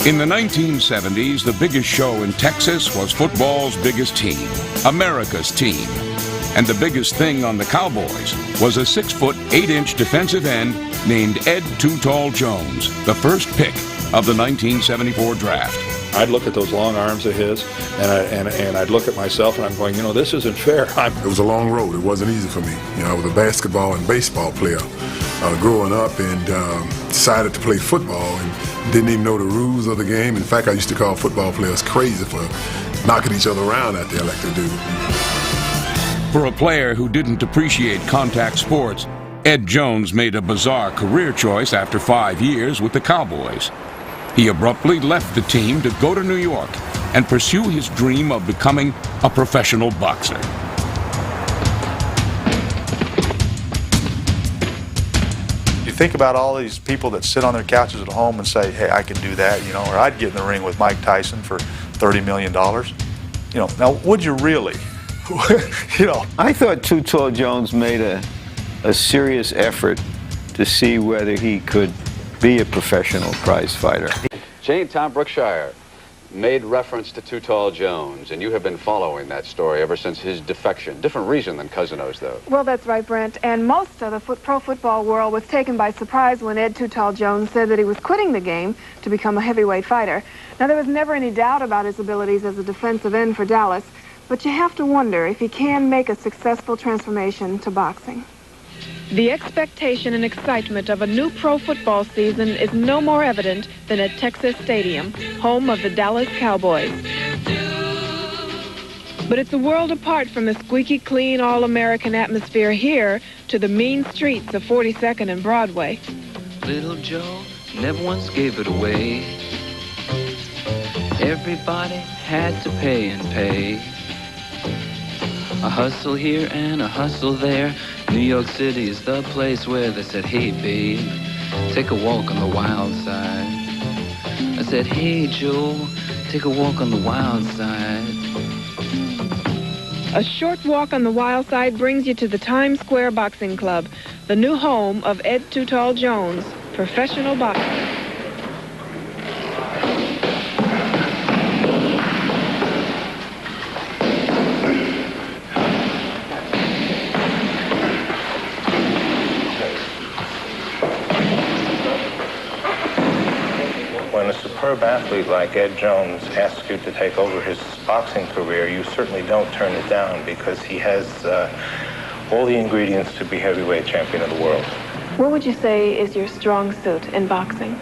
In the 1970s, the biggest show in Texas was football's biggest team, America's team. And the biggest thing on the Cowboys was a 6-foot, 8-inch defensive end named Ed Too Tall Jones, the first pick of the 1974 draft. I'd look at those long arms of his, and I'd look at myself, and I'm going, you know, this isn't fair. It was a long road. It wasn't easy for me. You know, I was a basketball and baseball player growing up, and decided to play football and didn't even know the rules of the game. In fact, I used to call football players crazy for knocking each other around out there like they do. For a player who didn't appreciate contact sports, Ed Jones made a bizarre career choice after 5 years with the Cowboys. He abruptly left the team to go to New York and pursue his dream of becoming a professional boxer. You think about all these people that sit on their couches at home and say, hey, I can do that, you know, or I'd get in the ring with Mike Tyson for $30 million. You know, now, would you really? You know. I thought Too Tall Jones made a serious effort to see whether he could be a professional prize fighter. Jane, Tom Brookshire made reference to Too Tall Jones, and you have been following that story ever since his defection. Different reason than Cousineau's, though. Well, that's right, Brent. And most of the pro football world was taken by surprise when Ed Too Tall Jones said that he was quitting the game to become a heavyweight fighter. Now, there was never any doubt about his abilities as a defensive end for Dallas, but you have to wonder if he can make a successful transformation to boxing. The expectation and excitement of a new pro football season is no more evident than at Texas Stadium, home of the Dallas Cowboys. But it's a world apart from the squeaky clean all-American atmosphere here to the mean streets of 42nd and Broadway. Little Joe never once gave it away. Everybody had to pay and pay. A hustle here and a hustle there. New York City is the place where they said, hey, babe, take a walk on the wild side. I said, hey, Joe, take a walk on the wild side. A short walk on the wild side brings you to the Times Square Boxing Club, the new home of Ed Too Tall Jones, professional boxer. When a superb athlete like Ed Jones asks you to take over his boxing career, you certainly don't turn it down because he has all the ingredients to be heavyweight champion of the world. What would you say is your strong suit in boxing?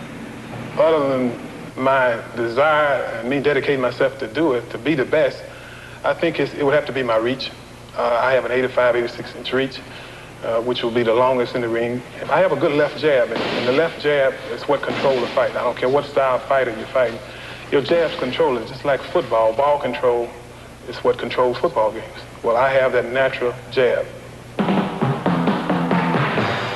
Other than my desire and me dedicating myself to do it, to be the best, I think it would have to be my reach. I have an 85, 86-inch reach, which will be the longest in the ring. I have a good left jab, and the left jab is what controls the fight. I don't care what style of fighter you're fighting. Your jab's controlling, just like football. Ball control is what controls football games. Well, I have that natural jab.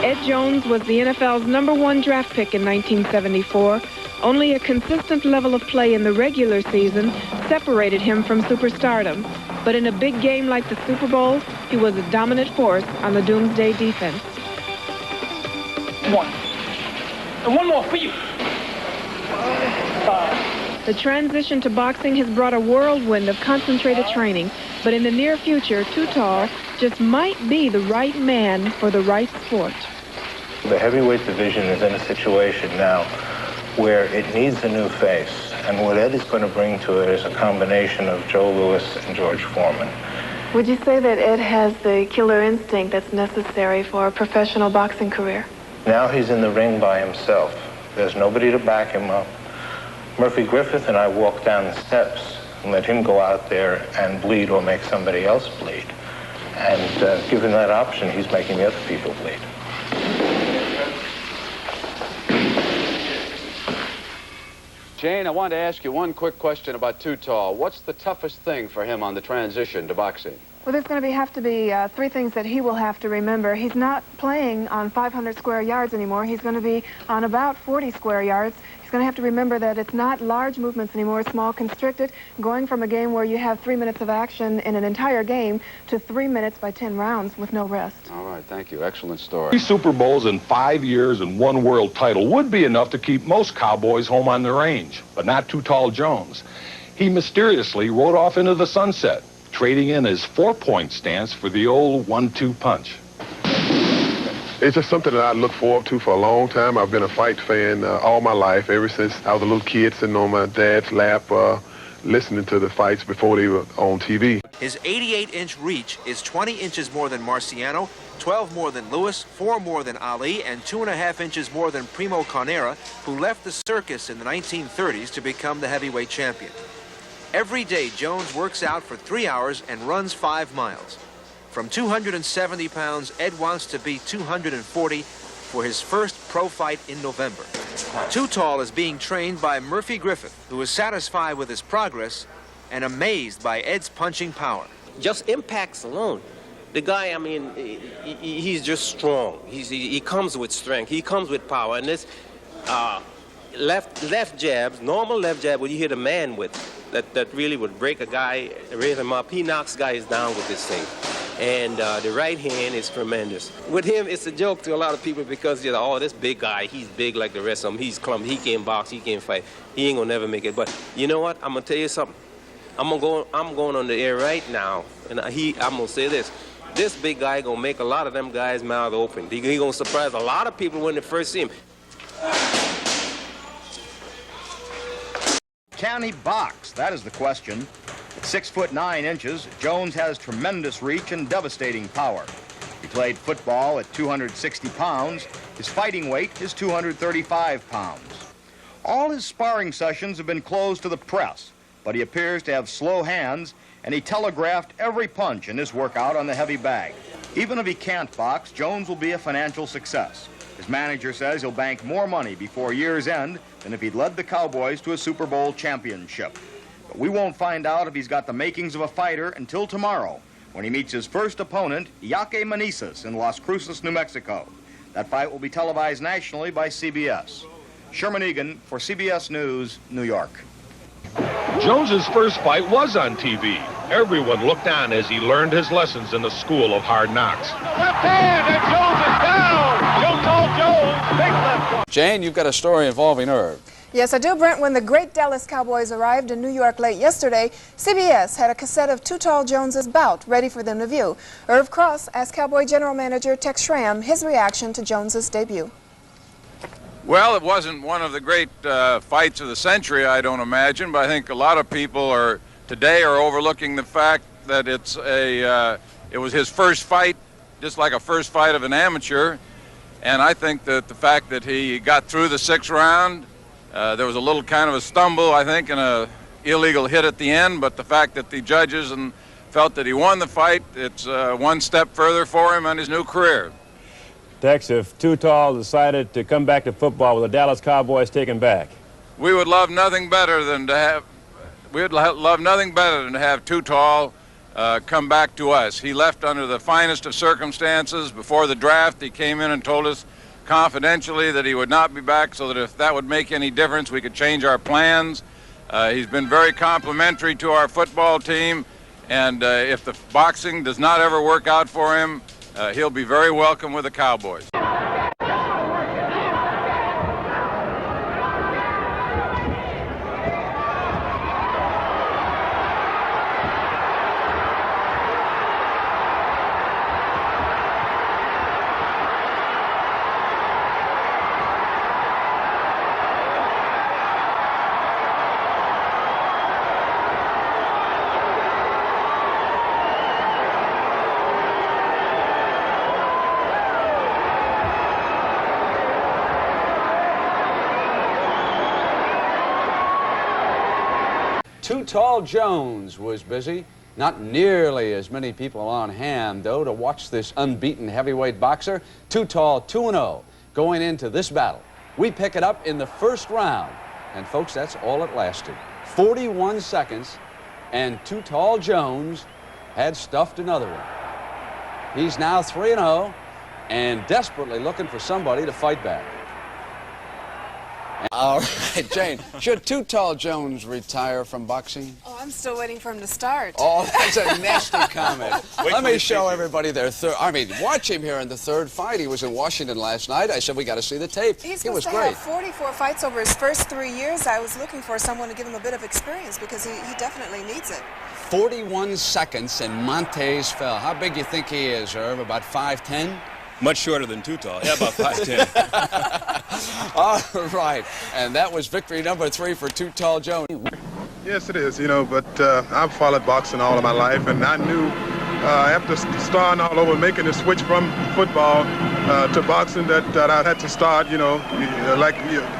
Ed Jones was the NFL's #1 draft pick in 1974. Only a consistent level of play in the regular season separated him from superstardom. But in a big game like the Super Bowl, he was a dominant force on the Doomsday defense. One. And one more for you. The transition to boxing has brought a whirlwind of concentrated training, but in the near future, Too Tall just might be the right man for the right sport. The heavyweight division is in a situation now where it needs a new face, and what Ed is going to bring to it is a combination of Joe Louis and George Foreman. Would you say that Ed has the killer instinct that's necessary for a professional boxing career? Now he's in the ring by himself. There's nobody to back him up. Murphy Griffith and I walk down the steps and let him go out there and bleed or make somebody else bleed. And given that option, he's making the other people bleed. Jane, I wanted to ask you one quick question about Too Tall. What's the toughest thing for him on the transition to boxing? Well, there's going to have to be three things that he will have to remember. He's not playing on 500 square yards anymore. He's going to be on about 40 square yards. He's going to have to remember that it's not large movements anymore, small, constricted, going from a game where you have 3 minutes of action in an entire game to 3 minutes by 10 rounds with no rest. All right, thank you. Excellent story. 3 Super Bowls in 5 years and 1 world title would be enough to keep most Cowboys home on the range, but not Too Tall Jones. He mysteriously rode off into the sunset, trading in his 4-point stance for the old 1-2 punch. It's just something that I look forward to for a long time. I've been a fight fan all my life, ever since I was a little kid sitting on my dad's lap listening to the fights before they were on TV. His 88-inch reach is 20 inches more than Marciano, 12 more than Lewis, 4 more than Ali, and 2.5 inches more than Primo Carnera, who left the circus in the 1930s to become the heavyweight champion. Every day, Jones works out for 3 hours and runs 5 miles. From 270 pounds, Ed wants to be 240 for his first pro fight in November. Too Tall is being trained by Murphy Griffith, who is satisfied with his progress and amazed by Ed's punching power. Just impacts alone. The guy, I mean, he's just strong. He comes with strength. He comes with power. And this left jabs, normal left jab, what you hit a man with, that really would break a guy, raise him up. He knocks guys down with this thing. And the right hand is tremendous. With him, it's a joke to a lot of people because, you know, oh, this big guy, he's big like the rest of them. He's clumsy, he can't box, he can't fight. He ain't gonna never make it. But you know what? I'm gonna tell you something. I'm going on the air right now, and I'm gonna say this. This big guy gonna make a lot of them guys' mouth open. He gonna surprise a lot of people when they first see him. Can he box? That is the question. At 6'9", Jones has tremendous reach and devastating power. He played football at 260 pounds. His fighting weight is 235 pounds. All his sparring sessions have been closed to the press, but he appears to have slow hands, and he telegraphed every punch in this workout on the heavy bag. Even if he can't box, Jones will be a financial success. His manager says he'll bank more money before year's end than if he'd led the Cowboys to a Super Bowl championship. But we won't find out if he's got the makings of a fighter until tomorrow, when he meets his first opponent, Yaque Meneses, in Las Cruces, New Mexico. That fight will be televised nationally by CBS. Sherman Egan for CBS News, New York. Jones's first fight was on TV. Everyone looked on as he learned his lessons in the school of hard knocks. Left hand, and Jones is down. Too Tall Jones, big left one. Jane, you've got a story involving Irv. Yes, I do, Brent. When the great Dallas Cowboys arrived in New York late yesterday, CBS had a cassette of Too Tall Jones's bout ready for them to view. Irv Cross asked Cowboy general manager Tex Schramm his reaction to Jones's debut. Well, it wasn't one of the great fights of the century, I don't imagine, but I think a lot of people today are overlooking the fact that it was his first fight, just like a first fight of an amateur, and I think that the fact that he got through the 6th round, there was a little kind of a stumble, I think, and an illegal hit at the end, but the fact that the judges felt that he won the fight, it's one step further for him and his new career. Tex, if Too Tall decided to come back to football with the Dallas Cowboys taken back, we would love nothing better than to have. Too Tall come back to us. He left under the finest of circumstances. Before the draft, he came in and told us confidentially that he would not be back, so that if that would make any difference, we could change our plans. He's been very complimentary to our football team, and if the boxing does not ever work out for him, he'll be very welcome with the Cowboys. Too Tall Jones was busy. Not nearly as many people on hand, though, to watch this unbeaten heavyweight boxer. Too Tall 2-0 going into this battle. We pick it up in the first round. And, folks, that's all it lasted. 41 seconds, and Too Tall Jones had stuffed another one. He's now 3-0 and desperately looking for somebody to fight back. All right, Jane, should Too Tall Jones retire from boxing? Oh, I'm still waiting for him to start. Oh, that's a nasty comment. Let me show everybody their third. I mean, watch him here in the third fight. He was in Washington last night. I said we got to see the tape. He's He was supposed to great. have 44 fights over his first 3 years. I was looking for someone to give him a bit of experience because he definitely needs it. 41 seconds and Montez fell. How big do you think he is, Irv? About 5'10"? Much shorter than Too Tall. Yeah, about 5'10". All right, and that was victory number 3 for Too Tall Jones. Yes, it is, you know, but I've followed boxing all of my life, and I knew after starting all over, making the switch from football to boxing, that I had to start, you know, like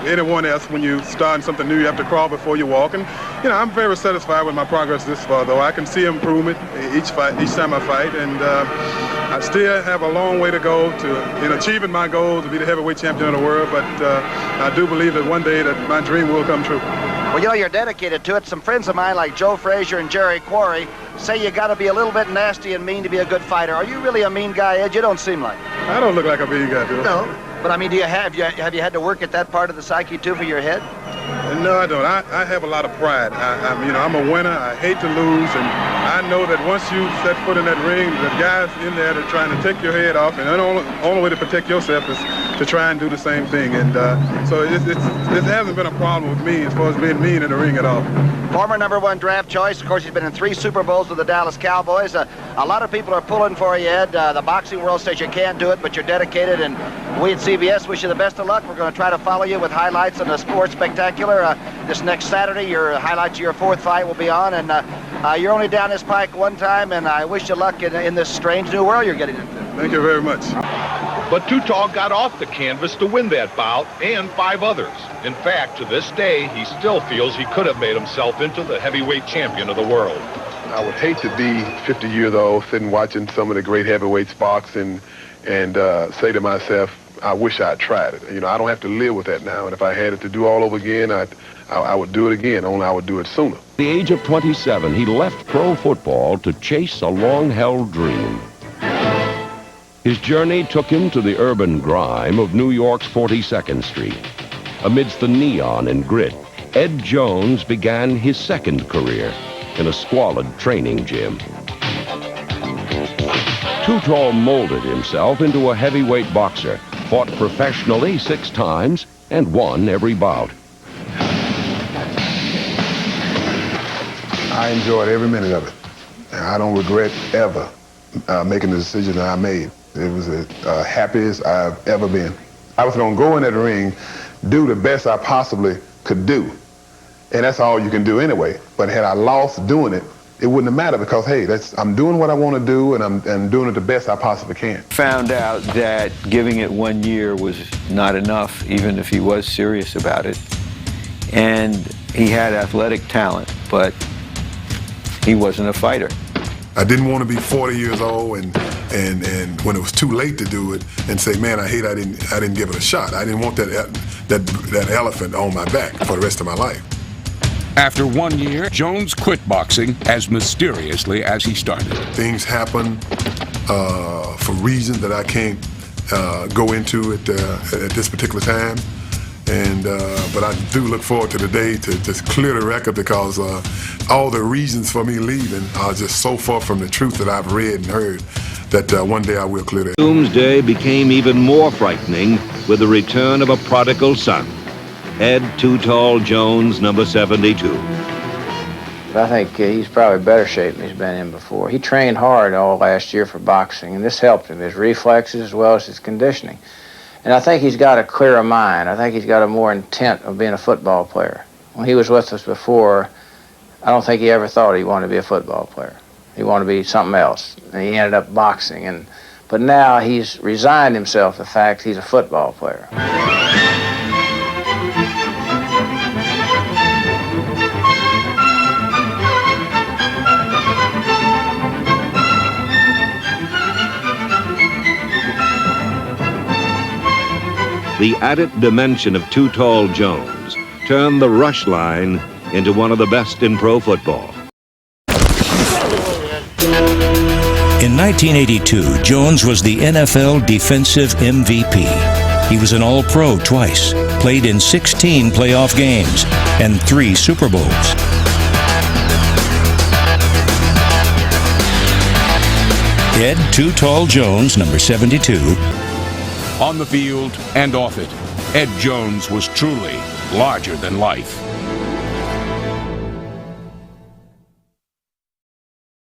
anyone else, when you start something new, you have to crawl before you walk. And, you know, I'm very satisfied with my progress this far, though. I can see improvement each time I fight, and I still have a long way to go in achieving my goal to be the heavyweight champion of the world, but I do believe that one day that my dream will come true. Well, you know, you're dedicated to it. Some friends of mine like Joe Frazier and Jerry Quarry say you got to be a little bit nasty and mean to be a good fighter. Are you really a mean guy, Ed? You don't seem like it. I don't look like a mean guy, do I? No. But, I mean, have you had to work at that part of the psyche, too, for your head? No, I don't. I have a lot of pride. You know, I'm a winner. I hate to lose, and I know that once you set foot in that ring, the guys in there that are trying to take your head off, and the only way to protect yourself is to try and do the same thing. And so it hasn't been a problem with me as far as being mean in the ring at all. Former #1 draft choice. Of course, he's been in 3 Super Bowls with the Dallas Cowboys. A lot of people are pulling for you, Ed. The boxing world says you can't do it, but you're dedicated, and we at CBS wish you the best of luck. We're going to try to follow you with highlights on the Sports Spectacular. This next Saturday, your highlights of your 4th fight will be on, and you're only down this pike one time, and I wish you luck in this strange new world you're getting into. Thank you very much. But Too Tall got off the canvas to win that bout and 5 others. In fact, to this day, he still feels he could have made himself into the heavyweight champion of the world. I would hate to be 50 years old sitting watching some of the great heavyweights box and say to myself, I wish I'd tried it. You know, I don't have to live with that now, and if I had it to do all over again, I would do it again, only I would do it sooner. At the age of 27, he left pro football to chase a long-held dream. His journey took him to the urban grime of New York's 42nd Street. Amidst the neon and grit, Ed Jones began his second career in a squalid training gym. Too Tall molded himself into a heavyweight boxer, fought professionally 6 times, and won every bout. I enjoyed every minute of it. And I don't regret ever making the decision that I made. It was the happiest I've ever been. I was going to go in that ring, do the best I possibly could do. And that's all you can do anyway. But had I lost doing it, it wouldn't have mattered because, hey, I'm doing what I want to do, and I'm doing it the best I possibly can. Found out that giving it 1 year was not enough, even if he was serious about it. And he had athletic talent, but he wasn't a fighter. I didn't want to be 40 years old and when it was too late to do it and say, man, I didn't give it a shot. I didn't want that elephant on my back for the rest of my life. After 1 year, Jones quit boxing as mysteriously as he started. Things happen for reasons that I can't go into at this particular time. But I do look forward to the day to just clear the record because all the reasons for me leaving are just so far from the truth that I've read and heard that one day I will clear that. Doomsday became even more frightening with the return of a prodigal son. Ed Too Tall Jones, number 72. I think he's probably better shape than he's been in before. He trained hard all last year for boxing, and this helped him, his reflexes as well as his conditioning. And I think he's got a clearer mind. I think he's got a more intent of being a football player. When he was with us before, I don't think he ever thought he wanted to be a football player. He wanted to be something else, and he ended up boxing. But now he's resigned himself to the fact he's a football player. The added dimension of Too Tall Jones turned the rush line into one of the best in pro football. In 1982, Jones was the NFL Defensive MVP. He was an All-Pro twice, played in 16 playoff games, and 3 Super Bowls. Ed Too Tall Jones, number 72. On the field and off it, Ed Jones was truly larger than life.